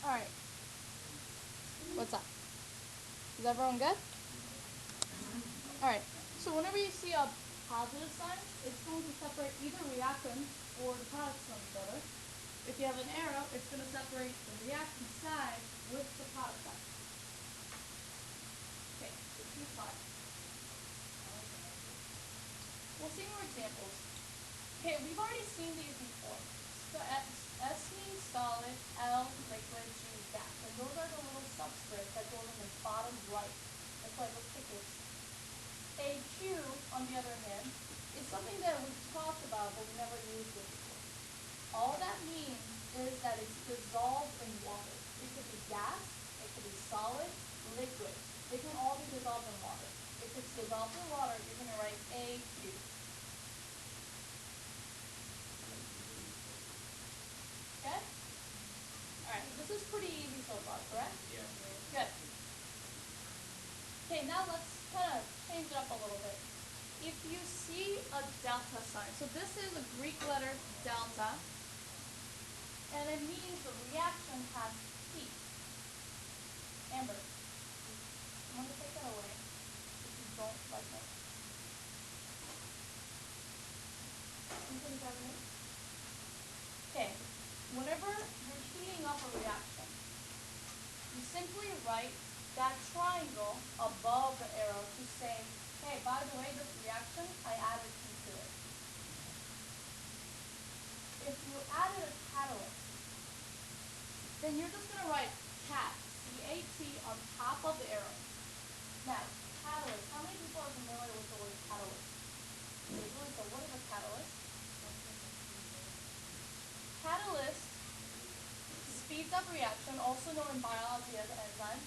Alright. What's up? Is everyone good? Alright. So whenever you see a positive sign, it's going to separate either reactant or the product from each other. If you have an arrow, it's going to separate the reactant side with the product side. Okay, so 2 5. We'll see more examples. Okay, we've already seen these before. So S means solid, L liquid, G gas. And those are the little subscripts that go in the bottom right. That's why those tickets. A Q, on the other hand, is something that we've talked about but we never used it before. All that means is that it's dissolved in water. It could be gas, it could be solid, liquid. They can all be dissolved in water. If it's dissolved in water, you're going to write AQ. Okay? Alright, this is pretty easy so far, correct? Yeah. Good. Okay, now let's kind of change it up a little bit. If you see a delta sign, so this is a Greek letter delta, and it means the reaction has heat. Amber, I'm going to take that away if you don't like it. Okay, whenever you're heating up a reaction, you simply write that triangle above the arrow to say, hey, by the way, this reaction, I added heat to it. If you added a catalyst, then you're just going to write cat, C-A-T, on top of the arrow. Now, catalyst, how many people are familiar with the word catalyst? So what is a catalyst? Catalyst speeds up reaction, also known in biology as enzyme.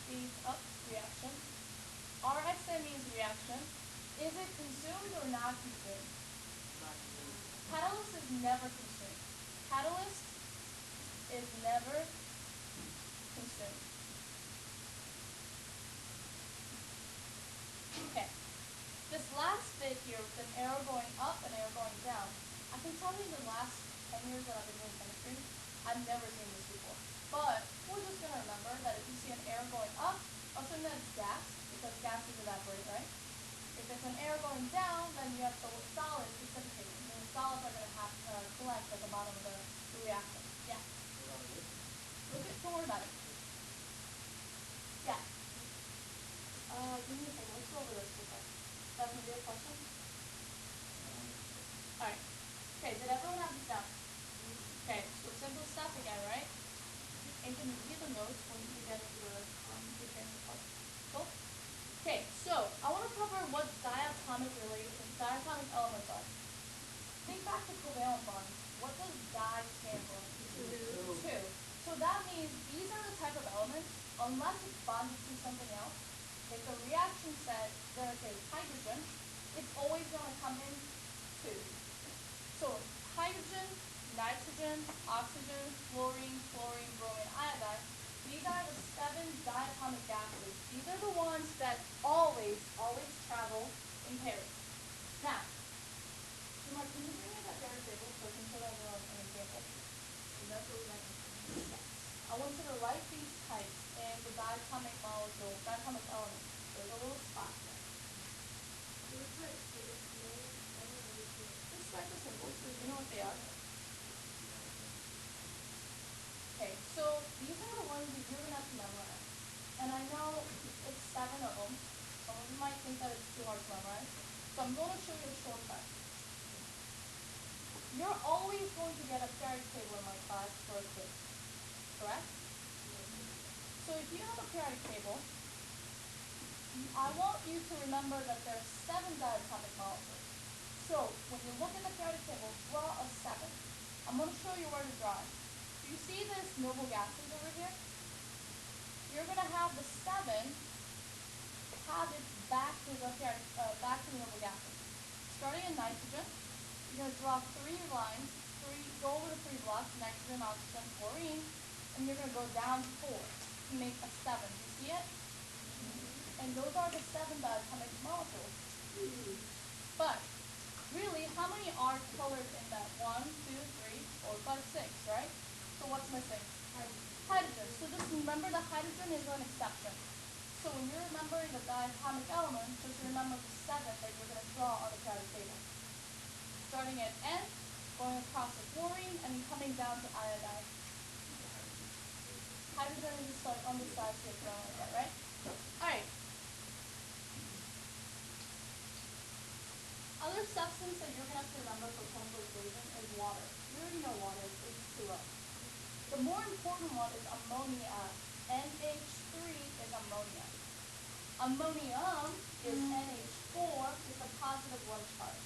Speeds up reaction. RXN means reaction. Is it consumed or not consumed? Catalyst is never consumed. Catalyst is never consumed. Okay. This last bit here with an arrow going up and arrow going down, I can tell you in the last 10 years that I've been doing chemistry, I've never seen this before. But we're just going to remember that if you see an arrow going up, assume that it's gas, because gases evaporate, right? If it's an arrow going down, then you have solids precipitating. And the solids are going to have to collect at the bottom of the reaction. Yeah. Don't worry about it. Yeah. Give me a second. Let's go over this real quick. That's going to be a question? Alright. Okay, did everyone have this down? Okay, so simple stuff again, right? And can you read the notes when you get into the transfer part? Cool? Okay, so I want to cover what diatomic elements are. Think back to covalent bonds. What does di stand for? Two. So that means these are the type of elements, unless it's bonded to something else, like the reaction set, there's a hydrogen, it's always going to come in two. So hydrogen, nitrogen, oxygen, fluorine, bromine, iodine, these are the 7 diatomic gases. These are the ones that always travel in pairs. Now, Kumar, can you bring me that periodic table so I can show everyone an example? Is that what we like? Yes. I want you to write these types and the diatomic molecule, diatomic element. There's a little spot there. Just write the symbols so you know what they are. Okay, so these are the ones that you're going to have to memorize. And I know it's 7 of them. Some of you might think that it's too hard to memorize. So I'm going to show you a shortcut. You're always going to get a periodic table in my class for a quiz. Correct? So if you have a periodic table, I want you to remember that there are 7 diatomic molecules. So when you look at the periodic table, draw a 7. I'm going to show you where to draw it. Do you see this noble gases over here? You're going to have the 7 have it back to the noble gases. Starting in nitrogen, you're going to draw 3 lines, go over the 3 blocks, nitrogen, oxygen, chlorine, and you're going to go down 4 to make a 7. Do you see it? And those are the 7 diatomic molecules. But really, how many are colored in that? 1, 2, 3, 4, 5, 6, right? So what's missing? remember that hydrogen is an exception. So when you're remembering the diatomic element, just remember the 7 that you're going to draw on the periodic table. Starting at N, going across to fluorine, and coming down to iodine. Hydrogen is just like on the side, so you're drawing like that, right? Alright. Other substance that you're going to have to remember for chemical equation is water. You already know water is H2O. The more important one is ammonia. NH3 is ammonia. Ammonium is NH4 with a positive 1 charge.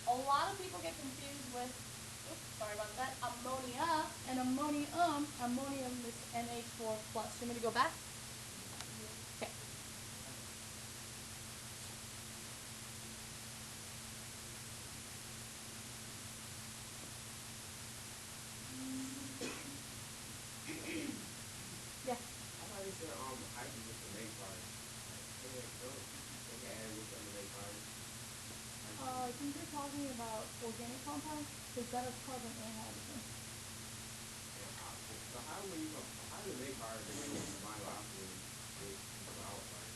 A lot of people get confused with, oops, sorry about that, ammonia and ammonium. Ammonium is NH4 plus. You want me to go back? Okay. Yeah. I thought you said hydrogen was the main part. They can add with the main part. I think you're talking about organic compounds, because that is carbon and hydrogen. So how do the main part combine with oxygen with the out part?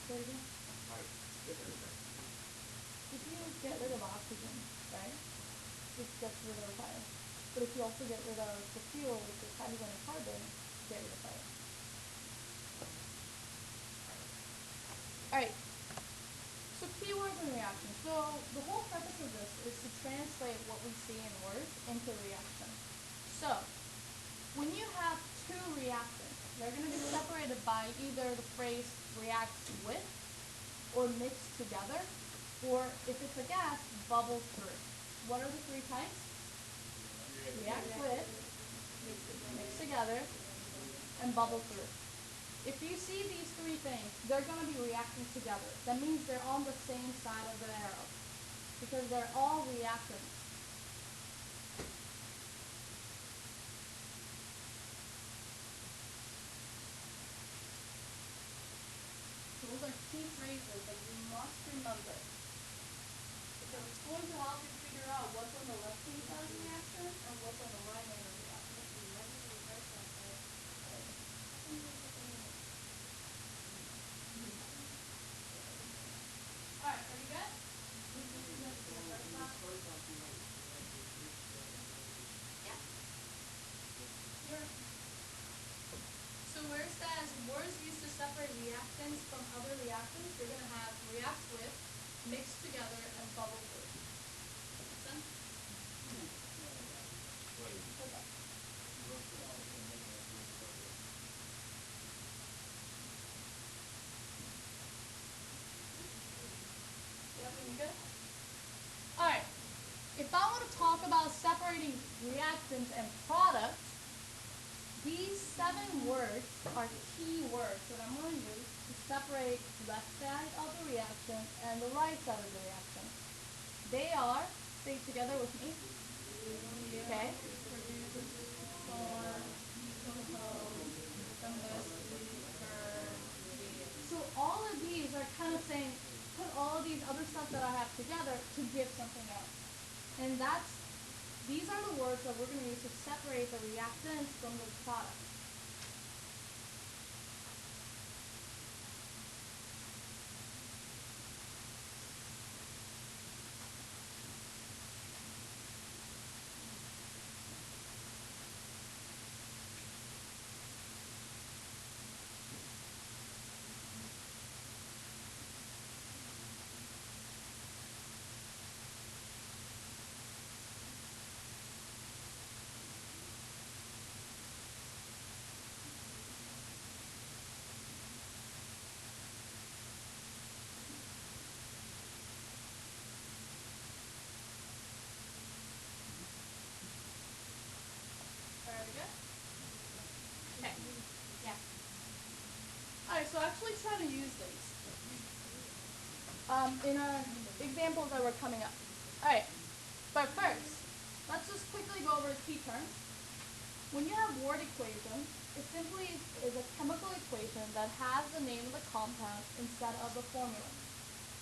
Say it again? Like different. If you get rid of oxygen, right, it gets rid of fire. But if you also get rid of the fuel, which is hydrogen and carbon, get rid of fire. Alright. So keywords and reactions. So the whole purpose of this is to translate what we see in words into reaction. So when you have 2 reactants, they're going to be separated by either the phrase reacts with or mixed together, or if it's a gas, bubble through. What are the 3 types? React with, mix together, and bubble through. If you see these 3 things, they're going to be reacting together. That means they're on the same side of the arrow, because they're all reactants. So those are key phrases that you must remember, because it's going to help you figure out what's on the left-hand side of the reaction and what's on the right-hand of the reaction. Alright, are you good? Yeah. So where it says words used to separate reactants from other reactants, you're going to have react with, mix together, and bubble through. Make sense? Okay. Yep, you good? Alright. If I want to talk about separating reactants and products, these 7 words are key words that I'm going to use to separate left side of the reaction and the right side of the reaction. They are, say together with me, okay? So all of these are kind of saying, put all of these other stuff that I have together to give something else. And these are the words that we're going to use to separate the reactants from the product. Very good. Okay. Yeah. Alright, so actually try to use these in our examples that were coming up. Alright, but first, let's just quickly go over key terms. When you have word equation, it simply is a chemical equation that has the name of the compound instead of the formula.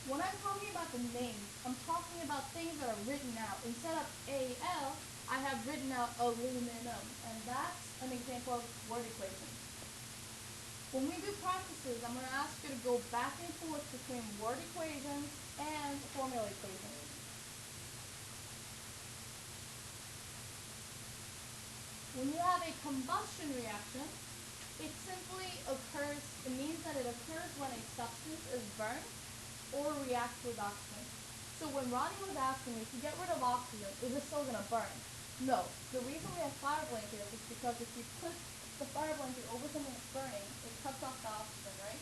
When I'm talking about the names, I'm talking about things that are written out. Instead of AL, I have written out aluminum, and that's an example of word equation. When we do practices, I'm going to ask you to go back and forth between word equations and formula equations. When you have a combustion reaction, it simply occurs, it means that it occurs when a substance is burned or reacts with oxygen. So when Ronnie was asking me, if you get rid of oxygen, is it still going to burn? No. The reason we have fire blankets is because if you put the fire blanket over something that's burning, it cuts off the oxygen, right?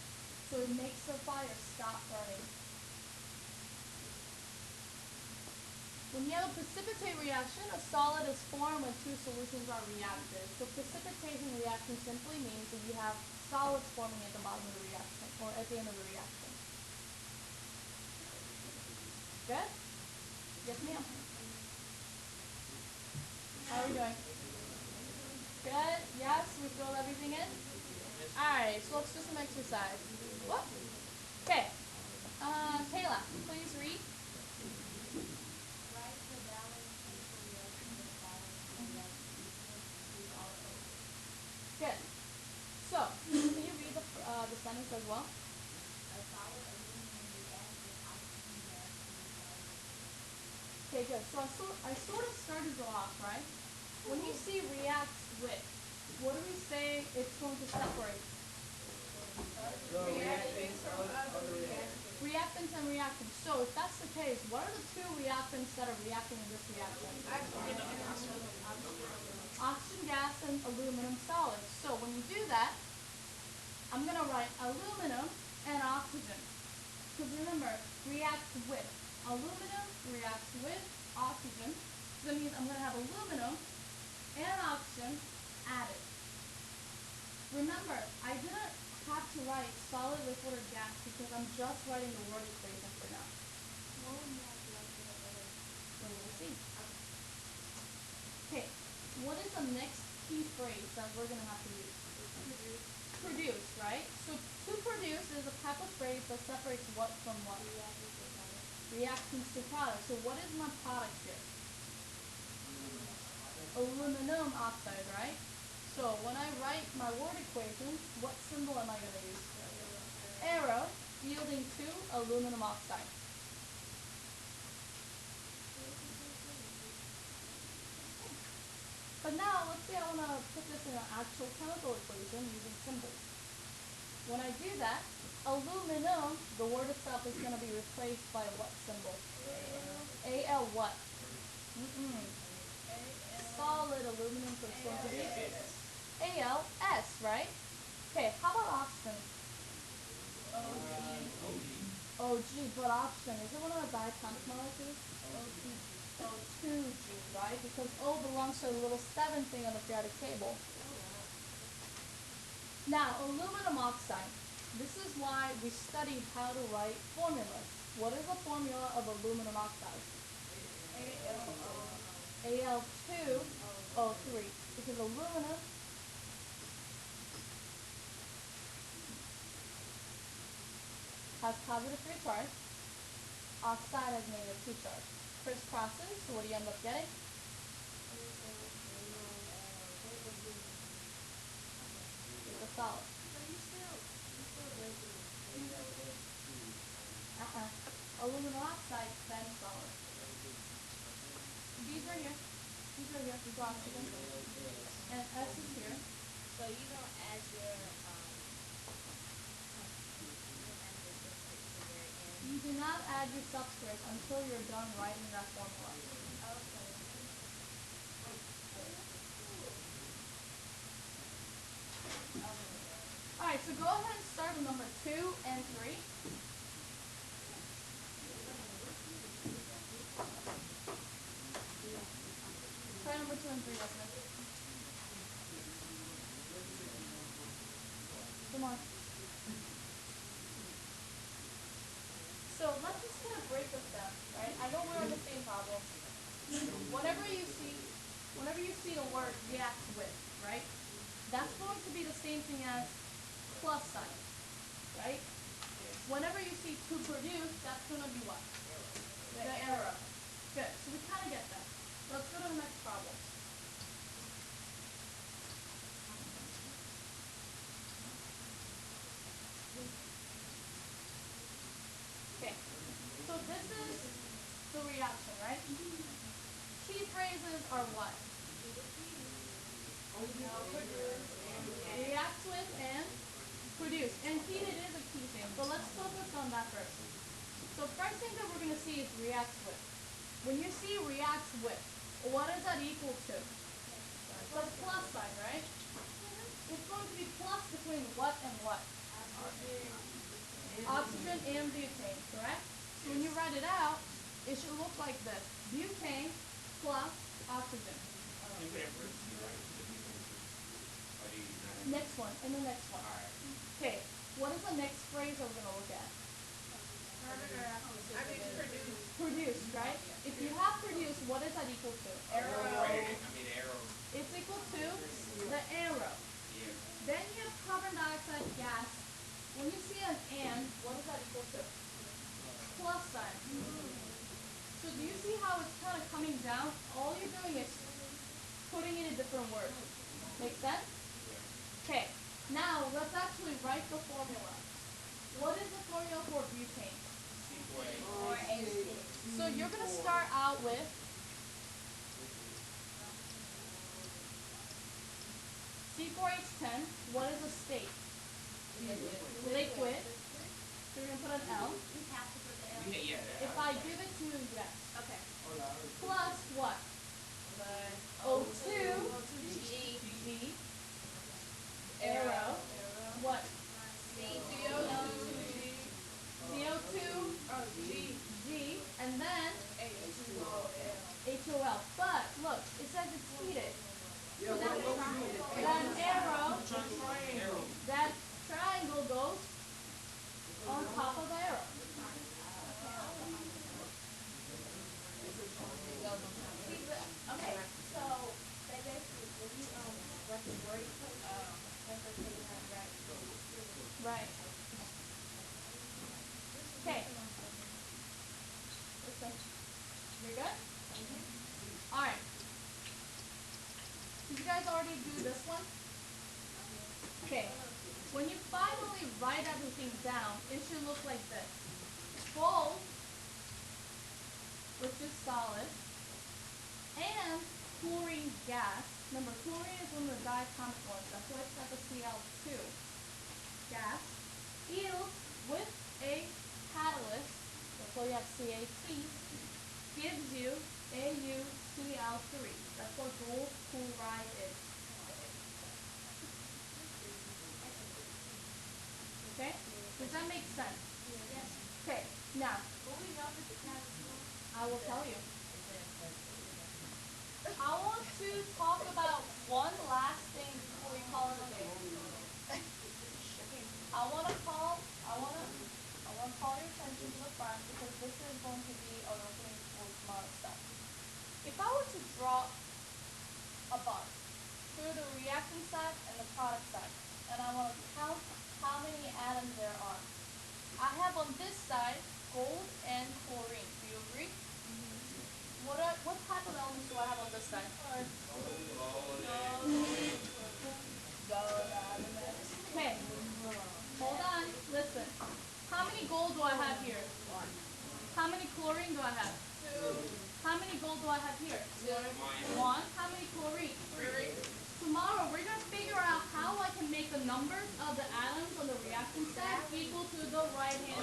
So it makes the fire stop burning. When you have a precipitate reaction, a solid is formed when two solutions are reacted. So precipitation reaction simply means that you have solids forming at the bottom of the reaction, or at the end of the reaction. Good? Yes, ma'am. How are we doing? Good? Yes? We filled everything in? Alright, so let's do some exercise. Whoop. Okay. Kayla, please read. Write the balance chemical reaction of solids and reactions to our own. Good. So, can you read the sentence as well? A solid aluminum reacts with oxygen gas to make solid liquid. Okay, good. So I sort of started you off, right? When you see reacts with, what do we say it's going to separate? Reactants from other reactants. Reactants and reactants. So if that's the case, what are the two reactants that are reacting in this reaction? Oxygen gas and aluminum solids. So when you do that, I'm going to write aluminum and oxygen. Because remember, reacts with. Aluminum reacts with oxygen. So that means I'm going to have aluminum and oxygen added. Remember, I didn't have to write solid, liquid, or gas because I'm just writing the word equation for now. So we'll see. Okay, what is the next key phrase that we're going to have to use? Produce, right? So to produce is a type of phrase that separates what from what? Reactions to products. So what is my product here? Aluminum oxide, right? So when I write my word equation, what symbol am I going to use? Arrow, yielding to aluminum oxide. But now, let's say I want to put this in an actual chemical equation using symbols. When I do that, aluminum, the word itself is going to be replaced by what symbol? Al what? Solid aluminum, so it's going to be ALS, right? Okay, how about oxygen? OG, but oxygen, is it one of the diatomic molecules? O2G, right? Because O belongs to the little 7 thing on the periodic table. Now, aluminum oxide. This is why we studied how to write formulas. What is the formula of aluminum oxide? Al2O3. Because aluminum has positive 3 charge. Oxide has negative 2 charge. Crisscrosses, so what do you end up getting? It's a solid. Aluminum oxide, then solid. These are here. These are here. These are oxygen. And S is here. So you don't add your You do not add your subscript until you're done writing that formula. Alright, so go ahead and start with number 2 and 3. Try number 2 and 3, Desmond. Come on. So let's just kind of break this down, right? I know we're on the same problem. Whenever you see the word reacts with, right? That's going to be the same thing as plus sign, right? Whenever you see to produce, that's going to be what? The arrow. Good. So we kind of get that. Let's go to the next problem. Okay, so this is the reaction, right? Key phrases are what? Reacts with and produce. And heated is a key thing, but let's focus on that first. So first thing that we're going to see is reacts with. When you see reacts with, what is that equal to? The plus sign, right? It's going to be plus between what and what? Oxygen and butane, correct? So when you write it out, it should look like this. Butane plus oxygen. You can first do like the butane. Or do you not? Next one, and the next one. Alright. Okay, what is the next phrase that we're going to look at? Produce, right? If you have produce, what is that equal to? Arrow. It's equal to the arrow. Yeah. Then you have carbon dioxide gas. When you see an and, what is that equal to? Plus sign. So do you see how it's kind of coming down? All you're doing is putting it in different words. Make sense? Okay, now let's actually write the formula. What is the formula for butane? So you're going to start out with C4H10. What is a state? Liquid. So you're going to put an L. Yeah. If I give it to you, yes. Okay. Plus what? O2. G. Arrow. What? CO2. G. And then HOL. But look, it says it's heated. So that arrow, that triangle goes on top of the arrow. Okay, so they basically, when you what the word you put, that's what they have, right? Right. Okay. Listen. You're good? Alright. Did you guys already do this one? Okay. When you finally write everything down, it should look like this. Both, which is solid, and chlorine gas. Remember, chlorine is one of the diatomic ones. That's why it's got the Cl2 gas. Yields with a catalyst, that's why you have CAT, gives you AuCl3. That's what gold chloride is. Okay? Does that make sense? Yes. Okay, now, What we know that the cat is I will tell you. I want to talk about one last thing before we call it a day. I want to call your attention to the front because this is going to be our opening for tomorrow's stuff. If I were to draw a bar through the reactant side and the product side, and I want to count how many atoms there are. I have on this side gold and chlorine. Do you agree? What type of elements do I have on this side? Okay. Hold on. Listen. How many gold do I have here? How many chlorine do I have? 2. How many gold do I have here? 1. How many chlorine? 3. Tomorrow we're going to figure out how I can make the numbers of the atoms on the reactant side equal to the right-hand